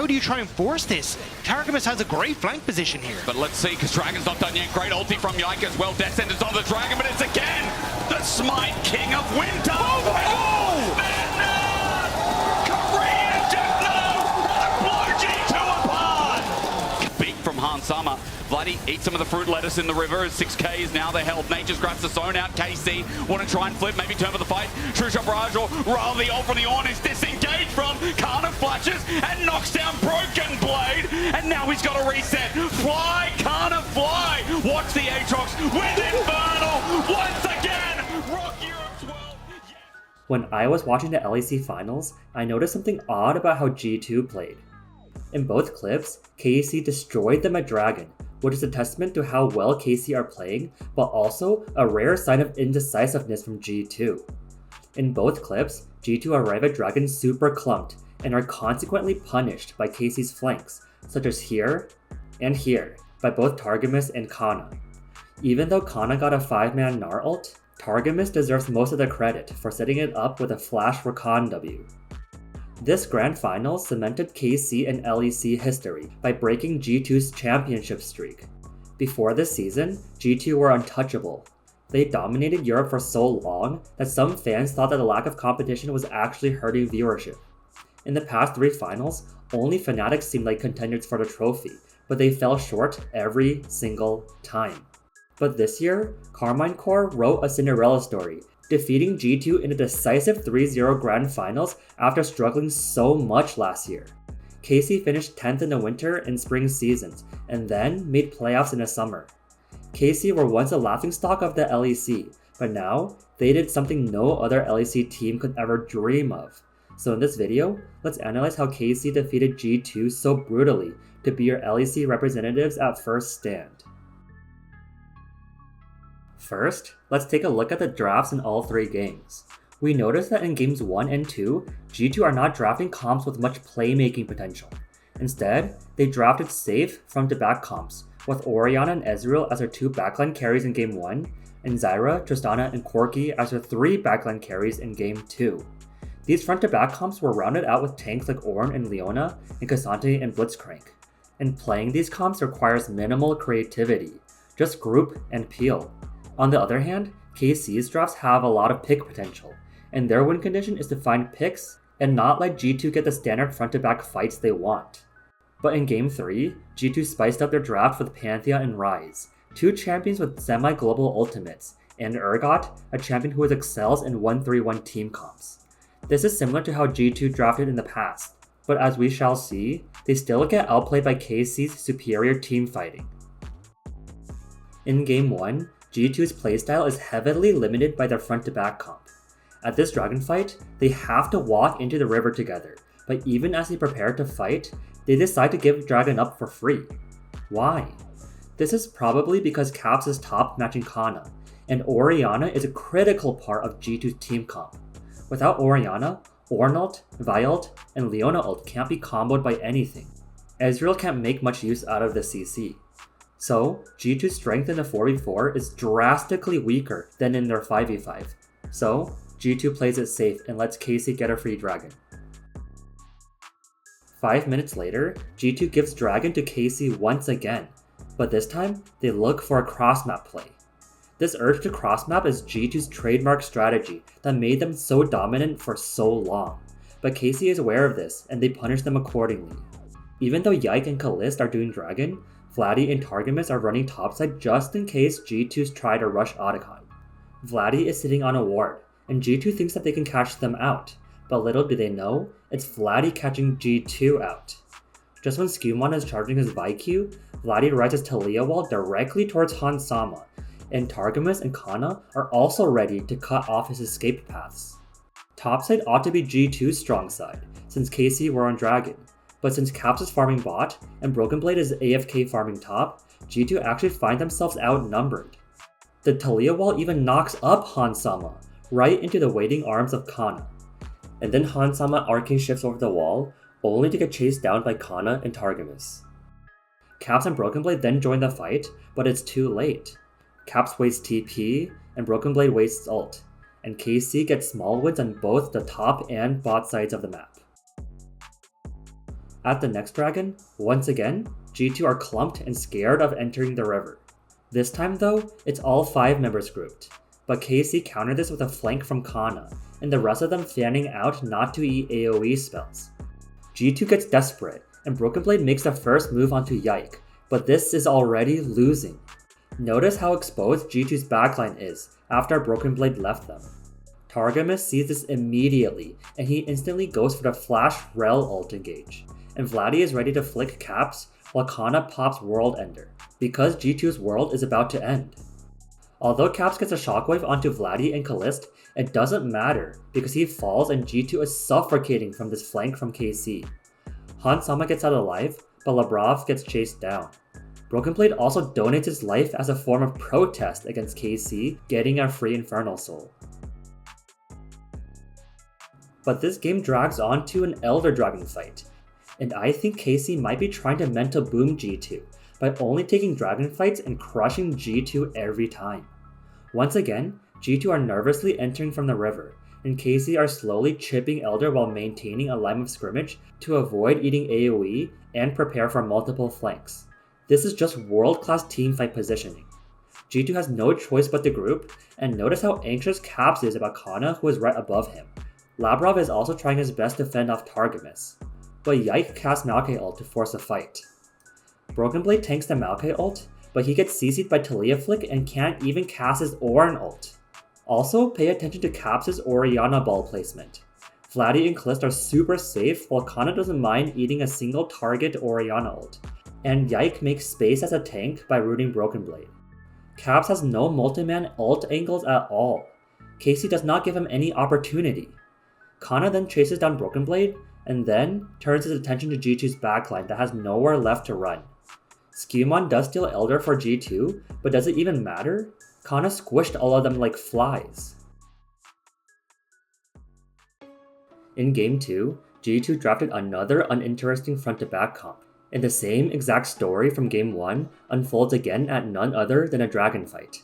do you try and force this? Targamas has a great flank position here. But let's see, because Dragon's not done yet. Great ulti from Yike as well. Death Sentence on the Dragon, but it's again the Smite King of Winter. Korean Hypno! Blow G2 apart! Big from Han Sama. Vladdy eats some of the fruit lettuce in the river as 6k is now the held. Nate just grabs the zone out. KC want to try and flip, maybe turn for the fight. True Shot Barrage or rather the ult from the Ornn is disengaged from. Canna flashes and knocks down Broken Blade. And now he's got a reset. Fly, Canna fly. Watch the Aatrox with Infernal once again. Rock Europe's world. Yes. When I was watching the LEC finals, I noticed something odd about how G2 played. In both clips, KC destroyed them at Dragon, which is a testament to how well KC are playing, but also a rare sign of indecisiveness from G2. In both clips, G2 arrive at Dragon super clumped and are consequently punished by KC's flanks, such as here and here, by both Targamas and Canna. Even though Canna got a 5-man Gnar ult, Targamas deserves most of the credit for setting it up with a flash Rakan W. This grand final cemented KC and LEC history by breaking G2's championship streak. Before this season, G2 were untouchable. They dominated Europe for so long that some fans thought that the lack of competition was actually hurting viewership. In the past 3 finals, only Fnatic seemed like contenders for the trophy, but they fell short every single time. But this year, Carmine Corps wrote a Cinderella story, defeating G2 in a decisive 3-0 grand finals after struggling so much last year. KC finished 10th in the winter and spring seasons, and then made playoffs in the summer. KC were once a laughingstock of the LEC, but now they did something no other LEC team could ever dream of. So in this video, let's analyze how KC defeated G2 so brutally to be your LEC representatives at first stand. First, let's take a look at the drafts in all 3 games. We noticed that in games 1 and 2, G2 are not drafting comps with much playmaking potential. Instead, they drafted safe front-to-back comps, with Orianna and Ezreal as their 2 backline carries in game 1, and Zyra, Tristana, and Corki as their 3 backline carries in game 2. These front-to-back comps were rounded out with tanks like Ornn and Leona, and Cassante and Blitzcrank. And playing these comps requires minimal creativity, just group and peel. On the other hand, KC's drafts have a lot of pick potential, and their win condition is to find picks and not let G2 get the standard front-to-back fights they want. But in Game 3, G2 spiced up their draft with Pantheon and Ryze, 2 champions with semi-global ultimates, and Urgot, a champion who excels in 1-3-1 team comps. This is similar to how G2 drafted in the past, but as we shall see, they still get outplayed by KC's superior team fighting. In Game 1, G2's playstyle is heavily limited by their front-to-back comp. At this dragon fight, they have to walk into the river together, but even as they prepare to fight, they decide to give Dragon up for free. Why? This is probably because Caps is top matching Canna, and Orianna is a critical part of G2's team comp. Without Orianna, Ornn ult, Vi ult, and Leona ult can't be comboed by anything. Ezreal can't make much use out of the CC. So, G2's strength in the 4v4 is drastically weaker than in their 5v5. So, G2 plays it safe and lets KC get a free dragon. 5 minutes later, G2 gives dragon to KC once again, but this time, they look for a cross-map play. This urge to cross-map is G2's trademark strategy that made them so dominant for so long, but KC is aware of this and they punish them accordingly. Even though Yike and Kalist are doing dragon, Vladdy and Targamas are running topside just in case G2's try to rush Otacon. Vladdy is sitting on a ward, and G2 thinks that they can catch them out, but little do they know, it's Vladdy catching G2 out. Just when Skewmon is charging his ViQ, Vladdy rides his Talia wall directly towards Han Sama, and Targamas and Canna are also ready to cut off his escape paths. Topside ought to be G2's strong side, since KC were on Dragon, but since Caps is farming bot and Broken Blade is AFK farming top, G2 actually find themselves outnumbered. The Talia wall even knocks up Han Sama, right into the waiting arms of Canna. And then Han Sama arcane shifts over the wall, only to get chased down by Canna and Targamas. Caps and Broken Blade then join the fight, but it's too late. Caps wastes TP, and Broken Blade wastes ult, and KC gets small wins on both the top and bot sides of the map. At the next dragon, once again, G2 are clumped and scared of entering the river. This time though, it's all 5 members grouped, but KC countered this with a flank from Canna, and the rest of them fanning out not to eat AoE spells. G2 gets desperate, and Broken Blade makes the first move onto Yike, but this is already losing. Notice how exposed G2's backline is after Broken Blade left them. Targamas sees this immediately, and he instantly goes for the flash rel ult engage, and Vladdy is ready to flick caps while Canna pops World Ender, because G2's world is about to end. Although Caps gets a shockwave onto Vladdy and Kalist, it doesn't matter because he falls and G2 is suffocating from this flank from KC. Han Sama gets out alive, but Labrov gets chased down. Broken Blade also donates his life as a form of protest against KC getting a free Infernal Soul. But this game drags on to an Elder Dragon fight, and I think KC might be trying to mental boom G2 by only taking dragon fights and crushing G2 every time. Once again, G2 are nervously entering from the river, and KC are slowly chipping Elder while maintaining a line of scrimmage to avoid eating AoE and prepare for multiple flanks. This is just world-class teamfight positioning. G2 has no choice but to group, and notice how anxious Caps is about Canna, who is right above him. Labrov is also trying his best to fend off Targamas, but Yike casts Maokai ult to force a fight. Broken Blade tanks the Maokai ult, but he gets CC'd by Talia Flick and can't even cast his Orin ult. Also, pay attention to Caps' Orianna ball placement. Vladdy and Kalist are super safe, while Canna doesn't mind eating a single target Orianna ult, and Yike makes space as a tank by rooting Broken Blade. Caps has no multi-man ult angles at all. KC does not give him any opportunity. Canna then chases down Broken Blade, and then turns his attention to G2's backline that has nowhere left to run. Skewmon does steal Elder for G2, but does it even matter? Canna squished all of them like flies. In Game 2, G2 drafted another uninteresting front-to-back comp, and the same exact story from Game 1 unfolds again at none other than a dragon fight.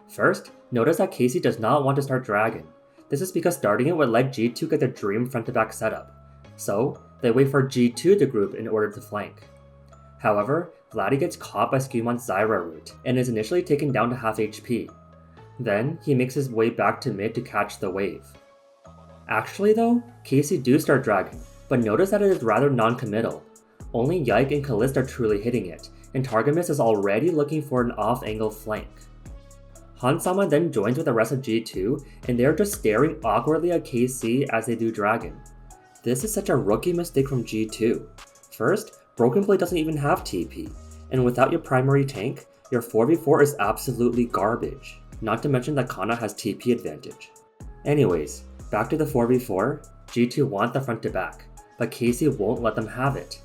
First, notice that KC does not want to start dragon. This is because starting it would let G2 get their dream front-to-back setup, so they wait for G2 to group in order to flank. However, Vladdy gets caught by Scumon's Zyra route and is initially taken down to half HP. Then, he makes his way back to mid to catch the wave. Actually though, KC do start dragon, but notice that it is rather non-committal. Only Yike and Kalist are truly hitting it, and Targamas is already looking for an off-angle flank. Han Sama then joins with the rest of G2, and they are just staring awkwardly at KC as they do dragon. This is such a rookie mistake from G2. First, Broken Blade doesn't even have TP, and without your primary tank, your 4v4 is absolutely garbage, not to mention that Canna has TP advantage. Anyways, back to the 4v4, G2 want the front to back, but KC won't let them have it.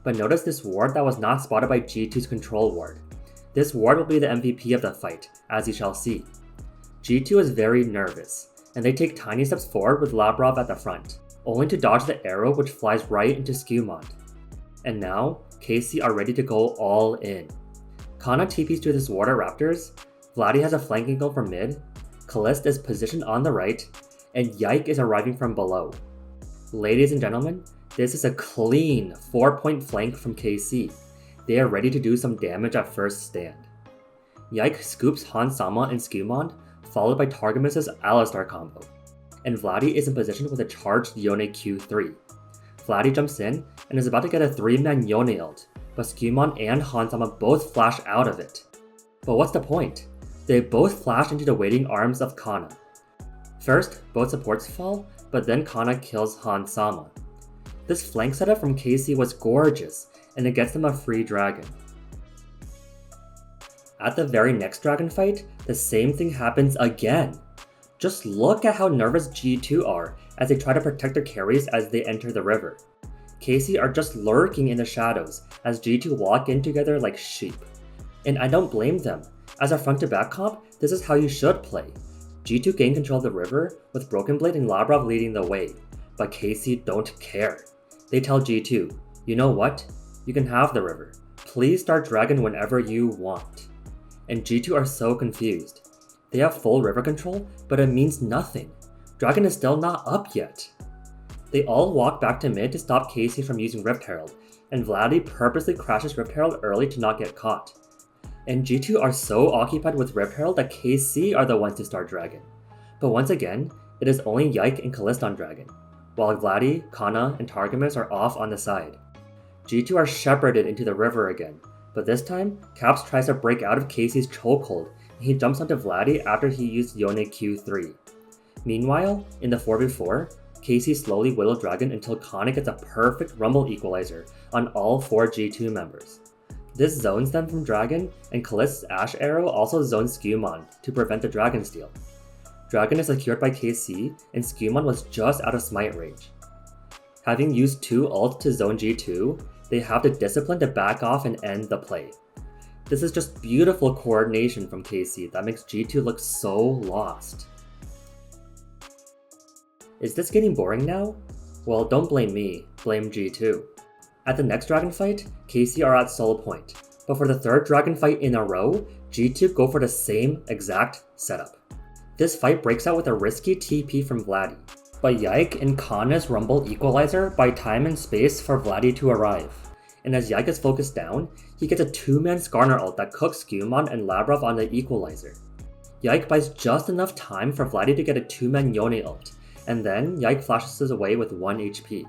But notice this ward that was not spotted by G2's control ward. This ward will be the MVP of the fight, as you shall see. G2 is very nervous, and they take tiny steps forward with Labrov at the front, only to dodge the arrow which flies right into Skewmon. And now, KC are ready to go all in. Canna TPs to this ward at Raptors, Vladdy has a flanking goal from mid, Kalist is positioned on the right, and Yike is arriving from below. Ladies and gentlemen, this is a clean 4-point flank from KC. They are ready to do some damage at first stand. Yike scoops Han Sama and Skewmon, followed by Targamas' Alistar combo, and Vladdy is in position with a charged Yone Q3. Vladdy jumps in and is about to get a 3-man Yone ult, but Skewmon and Han Sama both flash out of it. But what's the point? They both flash into the waiting arms of Canna. First, both supports fall, but then Canna kills Han Sama. This flank setup from KC was gorgeous, and it gets them a free dragon. At the very next dragon fight, the same thing happens again. Just look at how nervous G2 are as they try to protect their carries as they enter the river. KC are just lurking in the shadows as G2 walk in together like sheep. And I don't blame them. As a front-to-back comp, this is how you should play. G2 gain control of the river, with Broken Blade and Labrov leading the way, but KC don't care. They tell G2, you know what? You can have the river. Please start dragon whenever you want. And G2 are so confused. They have full river control, but it means nothing. Dragon is still not up yet. They all walk back to mid to stop KC from using Rift Herald, and Vladdy purposely crashes Rift Herald early to not get caught. And G2 are so occupied with Rift Herald that KC are the ones to start Dragon. But once again, it is only Yike and Kalist on Dragon, while Vladdy, Canna, and Targamas are off on the side. G2 are shepherded into the river again, but this time, Caps tries to break out of KC's chokehold, and he jumps onto Vladdy after he used Yone Q3. Meanwhile, in the 4v4, KC slowly whittle Dragon until Canna gets a perfect Rumble equalizer on all 4 G2 members. This zones them from Dragon, and Kalist's Ash Arrow also zones Skewmon to prevent the Dragon steal. Dragon is secured by KC, and Skewmon was just out of smite range. Having used 2 ults to zone G2, they have the discipline to back off and end the play. This is just beautiful coordination from KC that makes G2 look so lost. Is this getting boring now? Well, don't blame me, blame G2. At the next Dragon fight, KC are at solo point, but for the 3rd Dragon fight in a row, G2 go for the same exact setup. This fight breaks out with a risky TP from Vladdy, but Yike and Canna's Rumble equalizer buy time and space for Vladdy to arrive, and as Yike is focused down, he gets a 2-man Skarner ult that cooks Skewmon and Labrov on the equalizer. Yike buys just enough time for Vladdy to get a 2-man Yone ult, and then Yike flashes away with 1 HP.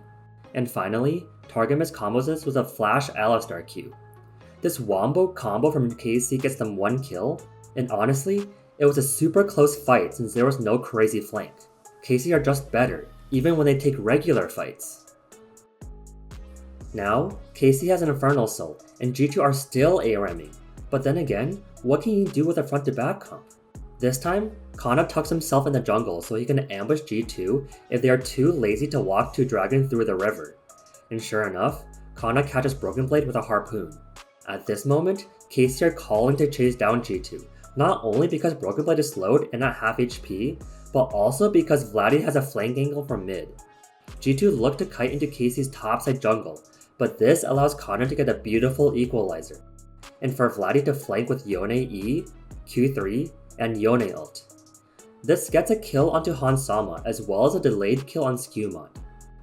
And finally, Targamas combos this with a flash Alistar Q. This wombo combo from KC gets them 1 kill, and honestly, it was a super close fight since there was no crazy flank. KC are just better, even when they take regular fights. Now, KC has an Infernal Soul, and G2 are still ARMing, but then again, what can you do with a front to back comp? This time, Canna tucks himself in the jungle so he can ambush G2 if they are too lazy to walk to Dragon through the river. And sure enough, Canna catches Broken Blade with a harpoon. At this moment, KC are calling to chase down G2, not only because Broken Blade is slowed and at half HP, but also because Vladdy has a flank angle from mid. G2 look to kite into KC's topside jungle, but this allows Canna to get a beautiful equalizer, and for Vladdy to flank with Yone E, Q3, and Yone ult. This gets a kill onto Hansama as well as a delayed kill on Skewmon.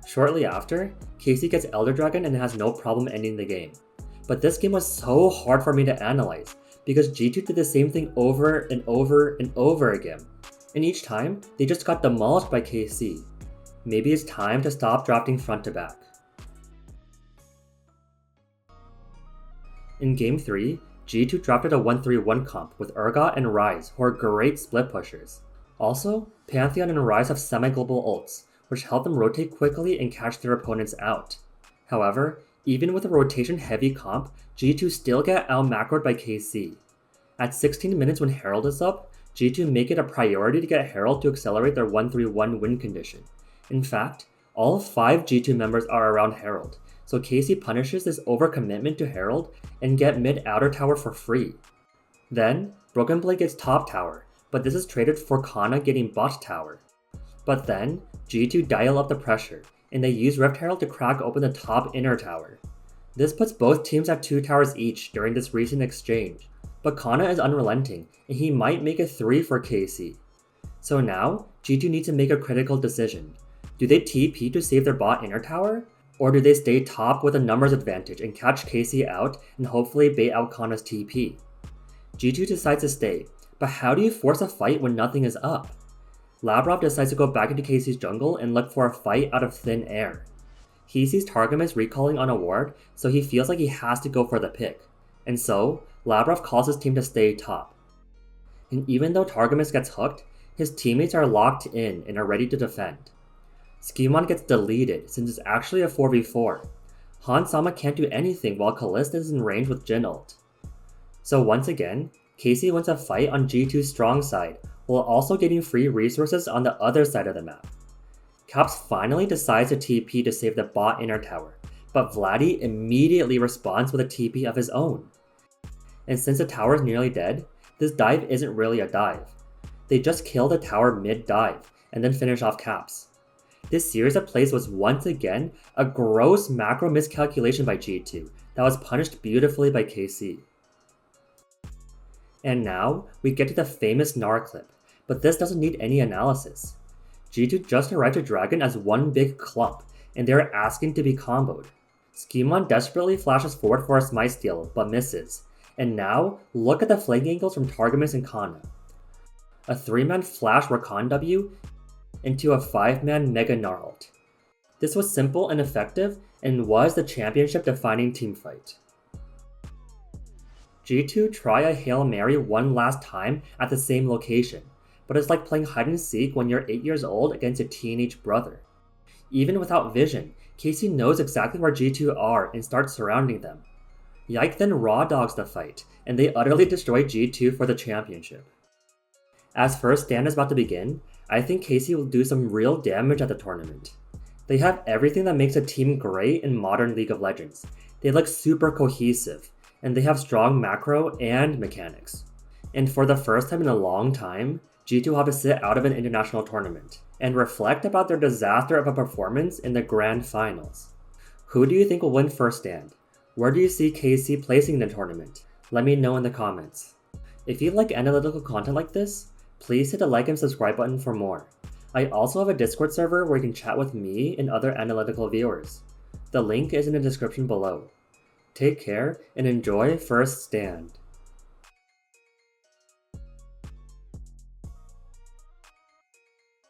Shortly after, KC gets Elder Dragon and has no problem ending the game. But this game was so hard for me to analyze because G2 did the same thing over and over and over again, and each time they just got demolished by KC. Maybe it's time to stop drafting front to back. In Game 3, G2 drafted a 1-3-1 comp with Urgot and Ryze, who are great split pushers. Also, Pantheon and Ryze have semi-global ults, which help them rotate quickly and catch their opponents out. However, even with a rotation-heavy comp, G2 still get out-macroed by KC. At 16 minutes when Herald is up, G2 make it a priority to get Herald to accelerate their 1-3-1 win condition. In fact, all 5 G2 members are around Herald, so KC punishes this overcommitment to Herald and get mid-outer tower for free. Then, Broken Blade gets top tower, but this is traded for Canna getting bot tower. But then, G2 dial up the pressure, and they use Rift Herald to crack open the top inner tower. This puts both teams at 2 towers each during this recent exchange, but Canna is unrelenting, and he might make it 3 for KC. So now, G2 needs to make a critical decision. Do they TP to save their bot inner tower? Or do they stay top with a numbers advantage and catch KC out and hopefully bait out Canna's TP? G2 decides to stay, but how do you force a fight when nothing is up? Labrov decides to go back into KC's jungle and look for a fight out of thin air. He sees Targamas recalling on a ward, so he feels like he has to go for the pick. And so, Labrov calls his team to stay top. And even though Targamas gets hooked, his teammates are locked in and are ready to defend. Skewmon gets deleted since it's actually a 4v4. Hansama can't do anything while Kalist is in range with Jhin ult. So once again, KC wins a fight on G2's strong side, while also getting free resources on the other side of the map. Caps finally decides to TP to save the bot inner tower, but Vladdy immediately responds with a TP of his own. And since the tower is nearly dead, this dive isn't really a dive. They just kill the tower mid-dive, and then finish off Caps. This series of plays was once again a gross macro miscalculation by G2 that was punished beautifully by KC. And now, we get to the famous Gnar clip, but this doesn't need any analysis. G2 just arrived to Dragon as one big clump, and they are asking to be comboed. Schemon desperately flashes forward for a smite steal, but misses. And now, look at the flank angles from TARGAMAS and Canna. A 3-man flash Rakan W into a 5-man Mega Gnarled. This was simple and effective, and was the championship defining teamfight. G2 try a Hail Mary one last time at the same location, but it's like playing hide and seek when you're 8 years old against your teenage brother. Even without vision, KC knows exactly where G2 are and starts surrounding them. Yike then raw dogs the fight, and they utterly destroy G2 for the championship. As first stand is about to begin, I think KC will do some real damage at the tournament. They have everything that makes a team great in modern League of Legends. They look super cohesive, and they have strong macro and mechanics. And for the first time in a long time, G2 will have to sit out of an international tournament, and reflect about their disaster of a performance in the grand finals. Who do you think will win first stand? Where do you see KC placing in the tournament? Let me know in the comments. If you like analytical content like this, please hit the like and subscribe button for more. I also have a Discord server where you can chat with me and other analytical viewers. The link is in the description below. Take care and enjoy First Stand.